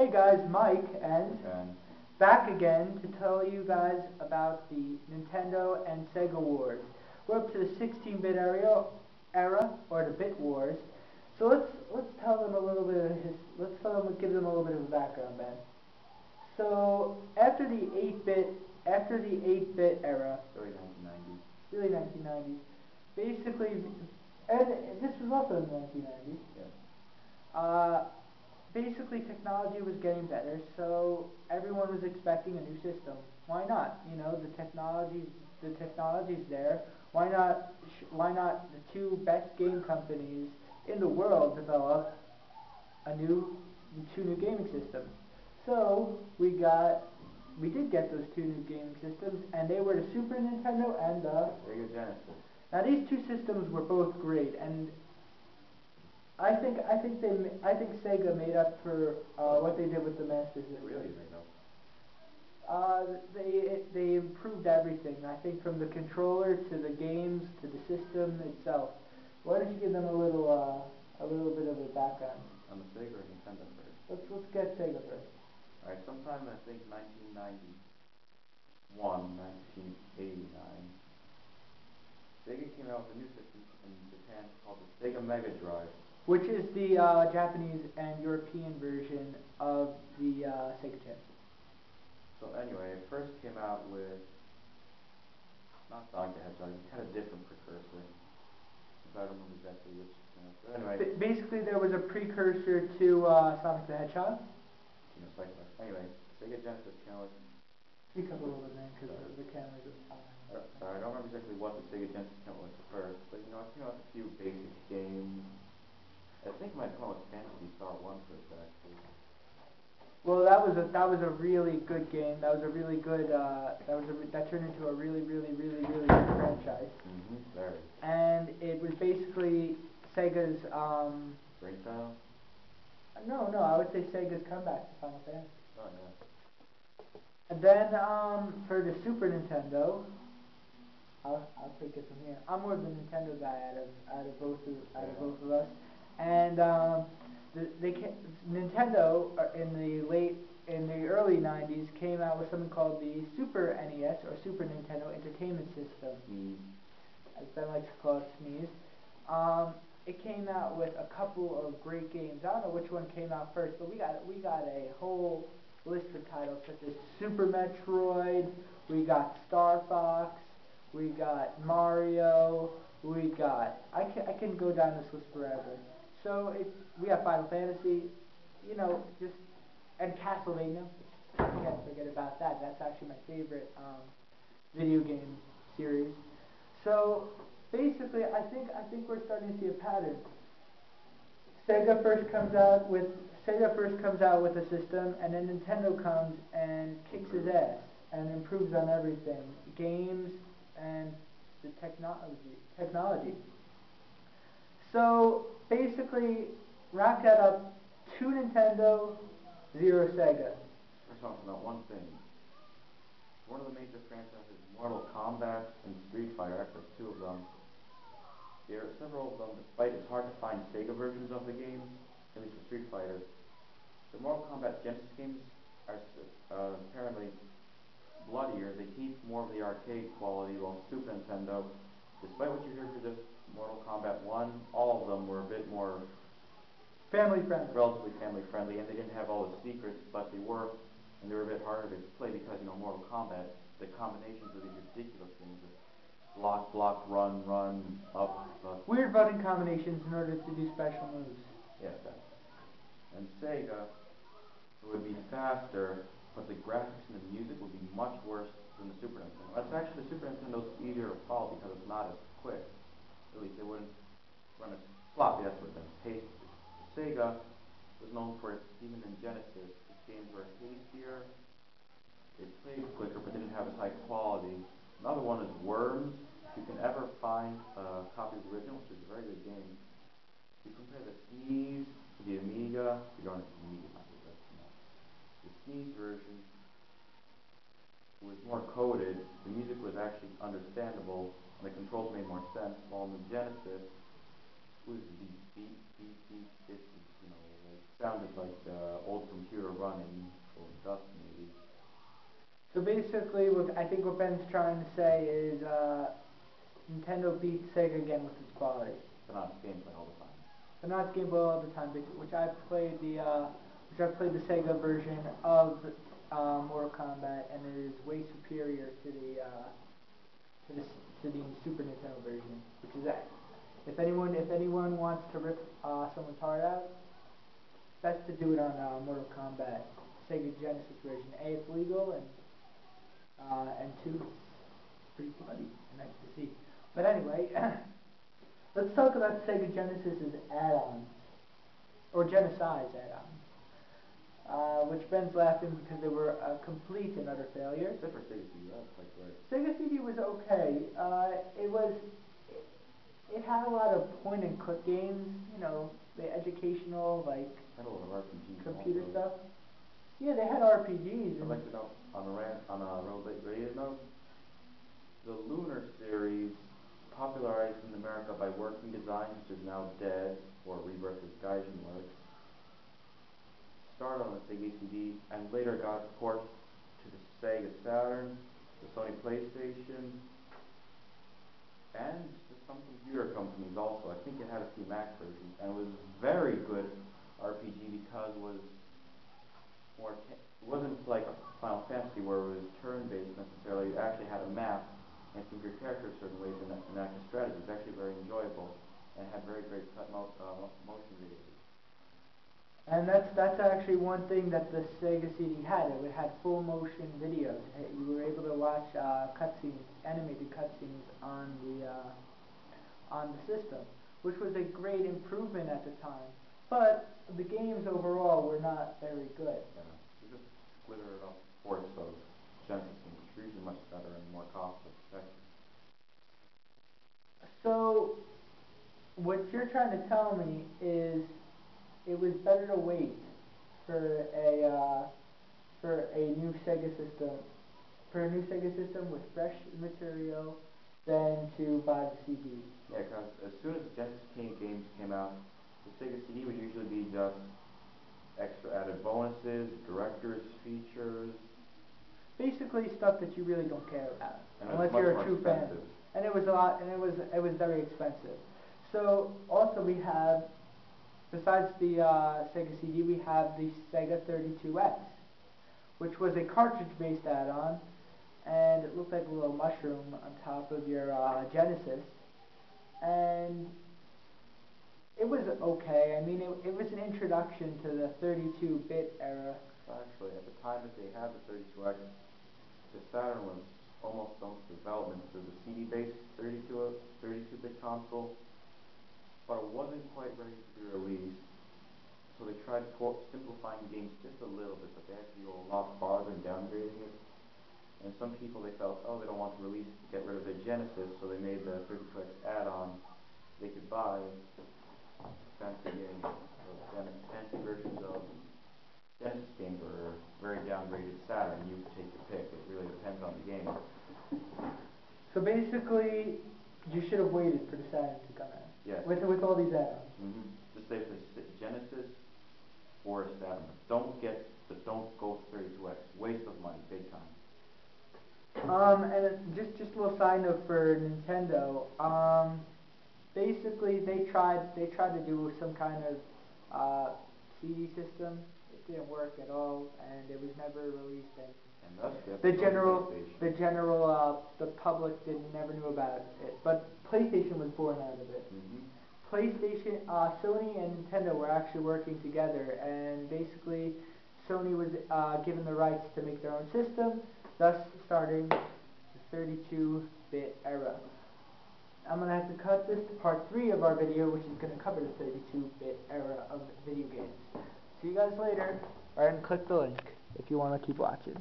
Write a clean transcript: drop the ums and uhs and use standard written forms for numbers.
Hey guys, Mike and And back again to tell you guys about the Nintendo and Sega Wars. We're up to the 16-bit era, or the Bit Wars. So let's tell them a little bit of give them a little bit of a background, Ben. So after the 8-bit era, early 1990s. really 1990s, basically, and this was also in the 1990s. Yes. Basically technology was getting better, so everyone was expecting a new system. Why not? You know, the technology's there. Why not the two best game companies in the world develop two new gaming systems? So we did get those two new gaming systems, and they were the Super Nintendo and the Sega Genesis. Now these two systems were both great, and I think Sega made up for what they did with the Master System. Really made up. They improved everything. I think from the controller to the games to the system itself. Why don't you give them a little bit of a background? On the Sega or Nintendo first? Let's get Sega first. Alright, sometime I think 1991, 1989, Sega came out with a new system in Japan called the Sega Mega Drive. Which is the Japanese and European version of the Sega Genesis. So anyway, it first came out with, not Sonic the Hedgehog, it had a different precursor. If I remember exactly which. But anyway. Basically, there was a precursor to Sonic the Hedgehog. Anyway, Sega Genesis came out with. Speak up a little bit, man, because the cameras are. Sorry, I don't remember exactly what the Sega Genesis came out with first, but you know, it came out with a few basic games. I think it might come out with Fantasy Star 1 first, actually. Well, that was a really good game. That was a really good. That turned into a really good franchise. Very. And it was basically Sega's. Brainchild? No, I would say Sega's comeback to Final Fantasy. Oh yeah. And then for the Super Nintendo, I'll take it from here. I'm more of the Nintendo guy out of both of us. And Nintendo in the early 90s came out with something called the Super NES or Super Nintendo Entertainment System, as Ben likes to call it, SNES. It came out with a couple of great games. I don't know which one came out first, but we got a whole list of titles such as Super Metroid, we got Star Fox, we got Mario, we got I can go down this list forever. So we have Final Fantasy, you know, and Castlevania. Can't forget about that. That's actually my favorite video game series. So basically, I think we're starting to see a pattern. Sega first comes out with a system, and then Nintendo comes and kicks his ass and improves on everything, games and the technology. So basically, wrap that up. 2 Nintendo, 0 Sega. Let's talk about one thing. One of the major franchises, Mortal Kombat and Street Fighter, actually 2 of them. There are several of them, despite it's hard to find Sega versions of the games, at least for Street Fighter. The Mortal Kombat Genesis games are apparently bloodier. They keep more of the arcade quality, while Super Nintendo, despite what you hear for just Mortal Kombat 1, all of them were a bit more relatively family friendly, and they didn't have all the secrets, but they were a bit harder to play because, you know, Mortal Kombat, the combinations of these ridiculous things, block, run, up. Weird button combinations in order to do special moves. Yes, and Sega, it would be faster, but the graphics and the music would be much worse than the Super Nintendo. That's actually, the Super Nintendo's easier to follow because it's not as quick. At least they wouldn't run as floppy, that's what the pace. Sega was known for, even in Genesis, its games were hastier, they played quicker, but didn't have as high quality. Another one is Worms. If you can ever find a copy of the original, which is a very good game, you compare the SNES to the Amiga. You don't have the Amiga, the SNES version was more coded, the music was actually understandable, and the controls made more sense, while in the Genesis, was these beep, beep, beep, this is, it sounded like the old computer running, or dust maybe. So basically, I think what Ben's trying to say is Nintendo beat Sega again with its quality. But not gameplay all the time. But not gameplay all the time, which I played the Sega version of Mortal Kombat, and it is way superior to the Super Nintendo version, which is that. If anyone wants to rip someone's heart out, best to do it on Mortal Kombat Sega Genesis version. A, it's legal, and two, it's pretty bloody and nice to see. But anyway, let's talk about Sega Genesis's add-ons, or Genocide's add-ons, which Ben's laughing because they were a complete and utter failure. Except for Sega CD, that's like great. Sega CD was okay. It had a lot of point-and-click games, the educational, like, Had a lot of RPGs computer also. stuff. Yeah, they had RPGs. I'd like to know, on a related note, the Lunar series, popularized in America by Working Design, which is now dead, or rebirth as Gaijin Works, started on the Sega CD, and later got ported to the Sega Saturn, the Sony PlayStation, and to some computer companies also. I think it had a few Mac versions, and it was very good RPG because it was more, it wasn't like a Final Fantasy where it was turn-based necessarily. It actually had a map and moved your character certain ways in active strategy. It was actually very enjoyable and had very great motion videos. And that's actually one thing that the Sega CD had. It had full motion videos. You were able to watch cutscenes, animated cutscenes on the system, which was a great improvement at the time. But the games overall were not very good. Yeah, it just glittered up ports of Genesis games, which are usually much better and more cost effective. So, what you're trying to tell me is it was better to wait for a new Sega system with fresh material than to buy the CD. Yeah, because as soon as the Genesis games came out, the Sega CD would usually be just extra added bonuses, director's features. Basically stuff that you really don't care about, And unless you're a true fan. And it was a lot, and it was very expensive. So also we have, besides the Sega CD, we have the Sega 32X, which was a cartridge-based add-on, and it looked like a little mushroom on top of your Genesis, and it was okay. I mean, it was an introduction to the 32-bit era. Actually, at the time that they had the 32X, the Saturn was almost done with development for the CD-based 32-bit console, but it wasn't quite ready to be released. So they tried simplifying games just a little bit, but they actually go a lot farther in downgrading it. And some people, they felt, oh, they don't want to get rid of their Genesis, so they made the 32X add-on. They could buy fancy games, fancy versions of Genesis games or very downgraded Saturn. You could take your pick. It really depends on the game. So basically, you should have waited for the Saturn to come out. Yes. With all these add-ons. Mm-hmm. Just say for Genesis or Saturn. Don't go 32X. Waste of money, big time. And just a little side note for Nintendo. Basically, they tried to do some kind of CD system. It didn't work at all, and it was never released. And thus, the public never knew about it. But PlayStation was born out of it. Mm-hmm. PlayStation, Sony and Nintendo were actually working together, and basically, Sony was given the rights to make their own system, thus starting the 32-bit era. I'm going to have to cut this to part 3 of our video, which is going to cover the 32-bit era of video games. See you guys later, and click the link if you want to keep watching.